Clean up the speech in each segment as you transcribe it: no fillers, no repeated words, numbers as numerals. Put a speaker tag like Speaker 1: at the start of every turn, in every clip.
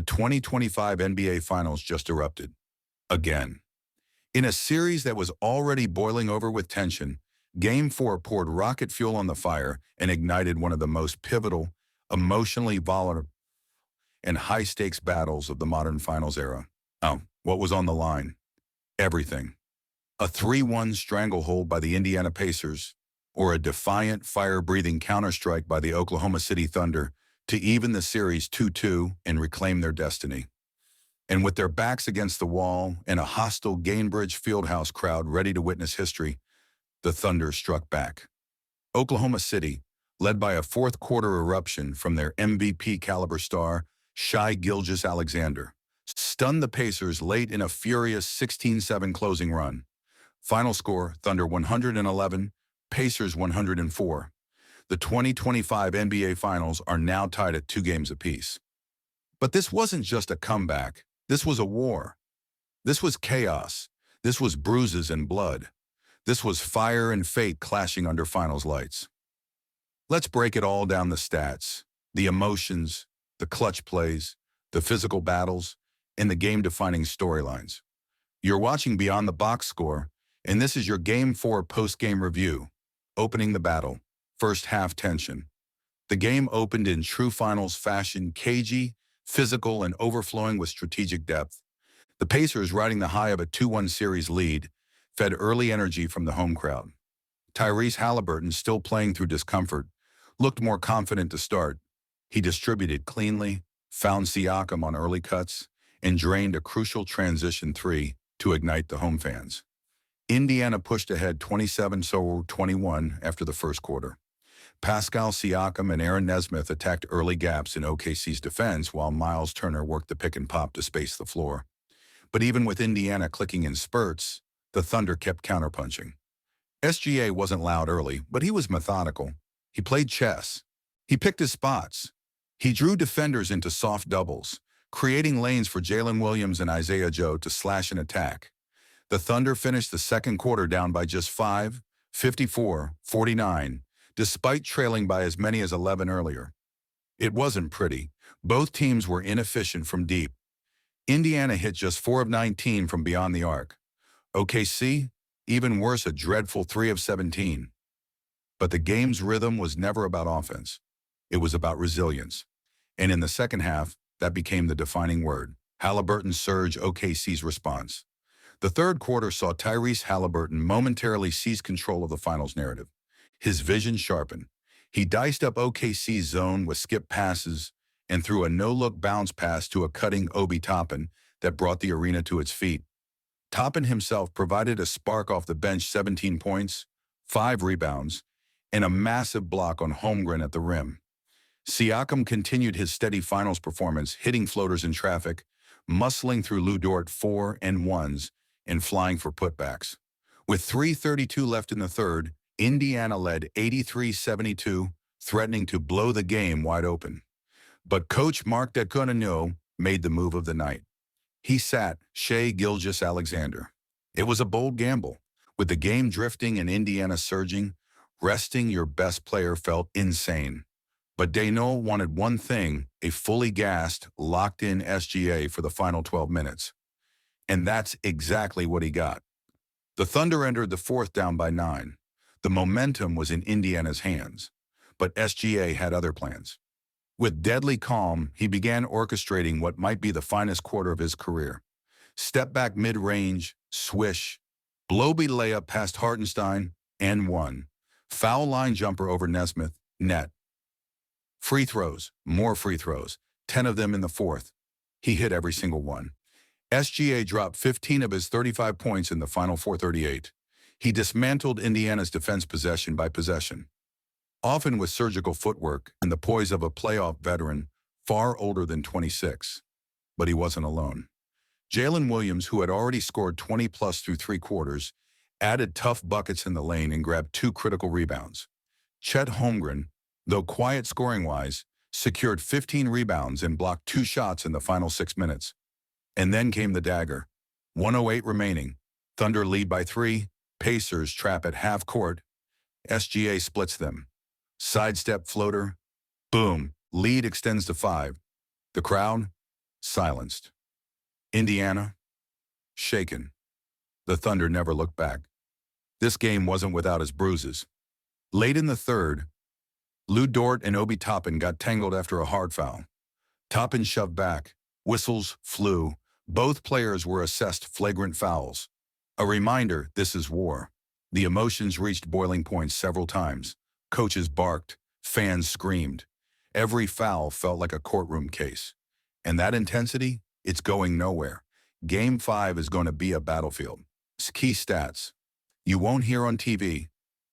Speaker 1: The 2025 NBA Finals just erupted. Again. In a series that was already boiling over with tension, Game 4 poured rocket fuel on the fire and ignited one of the most pivotal, emotionally volatile, and high-stakes battles of the modern finals era. What was on the line? Everything. A 3-1 stranglehold by the Indiana Pacers, or a defiant, fire-breathing counterstrike by the Oklahoma City Thunder to even the series 2-2 and reclaim their destiny. And with their backs against the wall and a hostile Gainbridge Fieldhouse crowd ready to witness history, the Thunder struck back. Oklahoma City, led by a fourth-quarter eruption from their MVP-caliber star, Shai Gilgeous-Alexander, stunned the Pacers late in a furious 16-7 closing run. Final score, Thunder 111, Pacers 104. The 2025 NBA Finals are now tied at 2 games apiece. But this wasn't just a comeback. This was a war. This was chaos. This was bruises and blood. This was fire and fate clashing under finals lights. Let's break it all down: the stats, the emotions, the clutch plays, the physical battles, and the game-defining storylines. You're watching Beyond the Box Score, and this is your Game 4 post-game review. Opening the battle, first half tension. The game opened in true finals fashion, cagey, physical, and overflowing with strategic depth. The Pacers, riding the high of a 2-1 series lead, fed early energy from the home crowd. Tyrese Haliburton, still playing through discomfort, looked more confident to start. He distributed cleanly, found Siakam on early cuts, and drained a crucial transition 3 to ignite the home fans. Indiana pushed ahead 27-21 after the first quarter. Pascal Siakam and Aaron Nesmith attacked early gaps in OKC's defense, while Miles Turner worked the pick and pop to space the floor. But even with Indiana clicking in spurts, the Thunder kept counterpunching. SGA wasn't loud early, but he was methodical. He played chess. He picked his spots. He drew defenders into soft doubles, creating lanes for Jalen Williams and Isaiah Joe to slash and attack. The Thunder finished the second quarter down by just 5, 54-49, despite trailing by as many as 11 earlier. It wasn't pretty. Both teams were inefficient from deep. Indiana hit just 4 of 19 from beyond the arc. OKC, even worse, a dreadful 3 of 17. But the game's rhythm was never about offense. It was about resilience. And in the second half, that became the defining word. Haliburton's surge, OKC's response. The third quarter saw Tyrese Haliburton momentarily seize control of the finals narrative. His vision sharpened. He diced up OKC's zone with skip passes and threw a no-look bounce pass to a cutting Obi Toppin that brought the arena to its feet. Toppin himself provided a spark off the bench: 17 points, 5 rebounds, and a massive block on Holmgren at the rim. Siakam continued his steady finals performance, hitting floaters in traffic, muscling through Lou Dort 4-and-1s, and flying for putbacks. With 3:32 left in the third, Indiana led 83-72, threatening to blow the game wide open. But coach Mark D'Antoni made the move of the night. He sat Shai Gilgeous-Alexander. It was a bold gamble. With the game drifting and Indiana surging, resting your best player felt insane. But D'Antoni wanted one thing: a fully gassed, locked-in SGA for the final 12 minutes. And that's exactly what he got. The Thunder entered the fourth down by 9. The momentum was in Indiana's hands, but SGA had other plans. With deadly calm, he began orchestrating what might be the finest quarter of his career. Step back mid-range, swish, blow-by layup past Hartenstein, and 1. Foul line jumper over Nesmith, net. Free throws, more free throws, 10 of them in the fourth. He hit every single one. SGA dropped 15 of his 35 points in the final 4:38. He dismantled Indiana's defense possession by possession, often with surgical footwork and the poise of a playoff veteran far older than 26. But he wasn't alone. Jalen Williams, who had already scored 20-plus through 3 quarters, added tough buckets in the lane and grabbed 2 critical rebounds. Chet Holmgren, though quiet scoring-wise, secured 15 rebounds and blocked 2 shots in the final 6 minutes. And then came the dagger. 1:08 remaining. Thunder lead by 3. Pacers trap at half court. SGA splits them. Sidestep floater. Boom. Lead extends to 5. The crowd, silenced. Indiana, shaken. The Thunder never looked back. This game wasn't without its bruises. Late in the third, Lou Dort and Obi Toppin got tangled after a hard foul. Toppin shoved back. Whistles flew. Both players were assessed flagrant fouls. A reminder, this is war. The emotions reached boiling points several times. Coaches barked. Fans screamed. Every foul felt like a courtroom case. And that intensity, it's going nowhere. Game 5 is going to be a battlefield. Key stats. You won't hear on TV.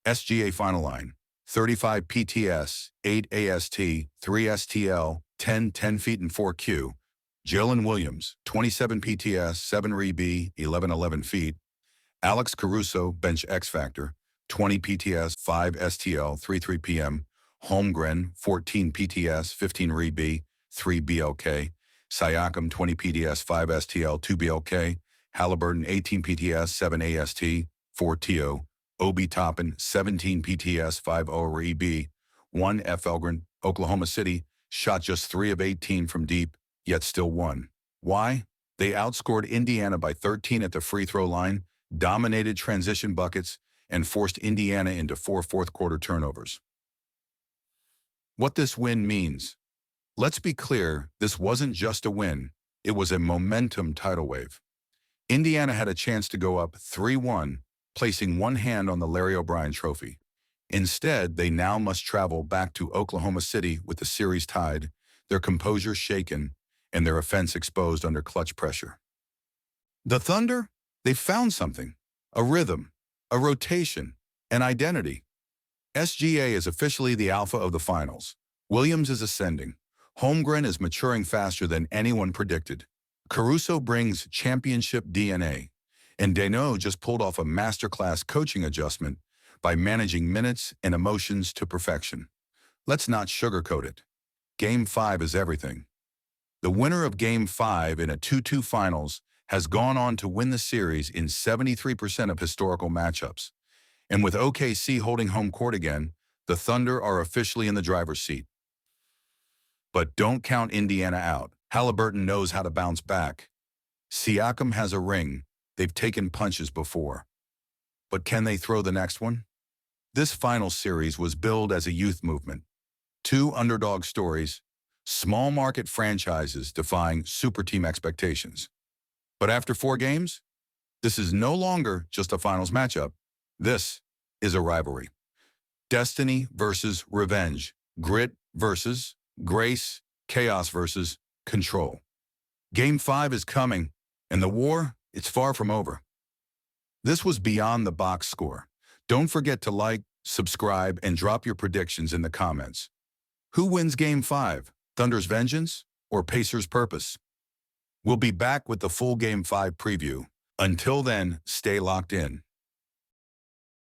Speaker 1: SGA final line. 35 PTS, 8 AST, 3 STL, 10 feet and 4 Q. Jalen Williams, 27 PTS, 7 reb, 11 feet. Alex Caruso, bench X Factor, 20 PTS, 5 STL, 3 PM. Holmgren, 14 PTS, 15 reb, 3 BLK. Siakam, 20 PTS, 5 STL, 2 BLK. Haliburton, 18 PTS, 7 AST, 4 TO. Obi Toppin, 17 PTS, 5 OREB, 1 F. Elgren. Oklahoma City shot just 3 of 18 from deep, yet still won. Why? They outscored Indiana by 13 at the free throw line, dominated transition buckets, and forced Indiana into 4 fourth-quarter turnovers. What this win means. Let's be clear, this wasn't just a win. It was a momentum tidal wave. Indiana had a chance to go up 3-1, placing one hand on the Larry O'Brien trophy. Instead, they now must travel back to Oklahoma City with the series tied, their composure shaken, and their offense exposed under clutch pressure. The Thunder? They found something. A rhythm, a rotation, an identity. SGA is officially the alpha of the finals. Williams is ascending. Holmgren is maturing faster than anyone predicted. Caruso brings championship DNA. And Dano just pulled off a masterclass coaching adjustment by managing minutes and emotions to perfection. Let's not sugarcoat it. Game 5 is everything. The winner of Game 5 in a 2-2 finals has gone on to win the series in 73% of historical matchups. And with OKC holding home court again, the Thunder are officially in the driver's seat. But don't count Indiana out. Haliburton knows how to bounce back. Siakam has a ring. They've taken punches before. But can they throw the next one? This final series was billed as a youth movement. 2 underdog stories, small market franchises defying super team expectations. But after 4 games, this is no longer just a finals matchup. This is a rivalry. Destiny versus revenge. Grit versus grace. Chaos versus control. Game 5 is coming, and the war, it's far from over. This was Beyond the Box Score. Don't forget to like, subscribe, and drop your predictions in the comments. Who wins Game 5? Thunder's vengeance or Pacers' purpose? We'll be back with the full Game 5 preview. Until then, stay locked in.